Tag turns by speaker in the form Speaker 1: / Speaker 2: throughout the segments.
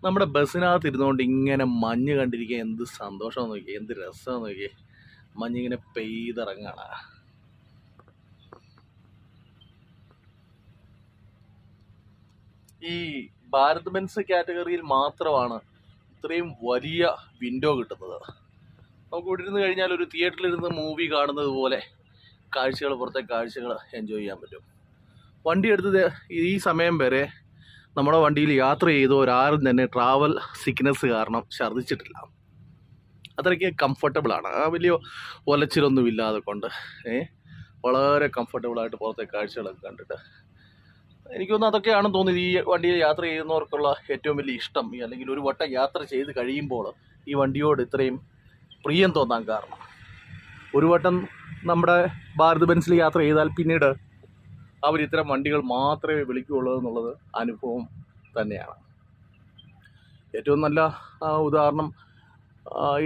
Speaker 1: നമ്മുടെ ബസ്സിനകത്ത് ഇരുന്നുകൊണ്ട് ഇങ്ങനെ മഞ്ഞ് കണ്ടിരിക്കാൻ എന്ത് സന്തോഷമെന്ന് നോക്കിയേ, എന്ത് രസമെന്ന് നോക്കിയേ. മഞ്ഞിങ്ങനെ പെയ്തിറങ്ങാണ്. ഈ ഭാരത് ബെൻസ് കാറ്റഗറിയിൽ മാത്രമാണ് ഇത്രയും വലിയ വിൻഡോ കിട്ടുന്നത്. നമുക്ക് ഇവിടെ ഇരുന്ന് കഴിഞ്ഞാൽ ഒരു തിയേറ്ററിലിരുന്ന് മൂവി കാണുന്നത് പോലെ കാഴ്ചകൾ, പുറത്തെ കാഴ്ചകൾ എൻജോയ് ചെയ്യാൻ പറ്റും. വണ്ടി എടുത്തത് ഈ സമയം വരെ നമ്മുടെ വണ്ടിയിൽ യാത്ര ചെയ്തവരാരും തന്നെ ട്രാവൽ സിക്നസ് കാരണം ഛർദ്ദിച്ചിട്ടില്ല. അത്രയ്ക്ക് കംഫർട്ടബിളാണ്. വലിയ ഒലച്ചിലൊന്നും ഇല്ലാതെ കൊണ്ട് വളരെ കംഫർട്ടബിളായിട്ട് പുറത്തെ കാഴ്ചകളൊക്കെ കണ്ടിട്ട് എനിക്ക് തോന്നുന്നു അതൊക്കെയാണെന്ന് തോന്നുന്നത് ഈ വണ്ടിയിൽ യാത്ര ചെയ്യുന്നവർക്കുള്ള ഏറ്റവും വലിയ ഇഷ്ടം. അല്ലെങ്കിൽ ഒരു വട്ടം യാത്ര ചെയ്ത് കഴിയുമ്പോൾ ഈ വണ്ടിയോട് ഇത്രയും പ്രിയം തോന്നാൻ കാരണം. ഒരു വട്ടം നമ്മുടെ ഭാരത് ബെൻസിൽ യാത്ര ചെയ്താൽ പിന്നീട് അവർ ഇത്തരം വണ്ടികൾ മാത്രമേ വിളിക്കുകയുള്ളൂ എന്നുള്ളത് അനുഭവം തന്നെയാണ്. ഏറ്റവും നല്ല ഉദാഹരണം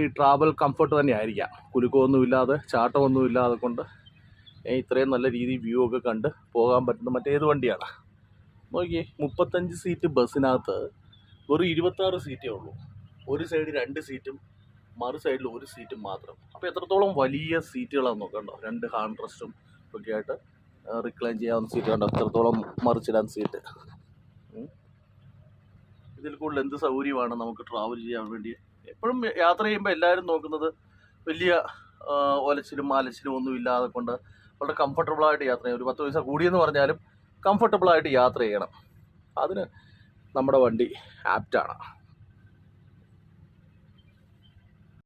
Speaker 1: ഈ ട്രാവൽ കംഫർട്ട് തന്നെ ആയിരിക്കാം. കുലുക്കമൊന്നുമില്ലാതെ, ചാട്ടമൊന്നുമില്ലാതെ കൊണ്ട് ഇത്രയും നല്ല രീതിയിൽ വ്യൂ ഒക്കെ കണ്ട് പോകാൻ പറ്റുന്ന മറ്റേത് വണ്ടിയാണ്. നോക്കിയേ, 35 സീറ്റ് ബസ്സിനകത്ത് വെറും 26 സീറ്റേ ഉള്ളൂ. ഒരു സൈഡ് 2 സീറ്റും മറു സൈഡിൽ 1 സീറ്റും മാത്രം. അപ്പോൾ എത്രത്തോളം വലിയ സീറ്റുകളാണെന്ന് നോക്കണ്ടോ. 2 ഹാൻഡ് റെസ്റ്റും ഒക്കെ ആയിട്ട് റിക്ലൈൻ ചെയ്യാവുന്ന സീറ്റ് കണ്ടോ, എത്രത്തോളം മറിച്ചിടാൻ സീറ്റ്. ഇതിൽ കൂടുതൽ എന്ത് സൗകര്യമാണ് നമുക്ക് ട്രാവൽ ചെയ്യാൻ വേണ്ടി. എപ്പോഴും യാത്ര ചെയ്യുമ്പോൾ എല്ലാവരും നോക്കുന്നത് വലിയ ഒലച്ചിലും മാലച്ചിലും ഒന്നും ഇല്ലാതെ കൊണ്ട് വളരെ കംഫർട്ടബിളായിട്ട് യാത്ര ചെയ്യും. ഒരു 10 പൈസ കൂടിയെന്ന് പറഞ്ഞാലും കംഫർട്ടബിളായിട്ട് യാത്ര ചെയ്യണം. അതിന് നമ്മുടെ വണ്ടി ആപ്റ്റാണ്.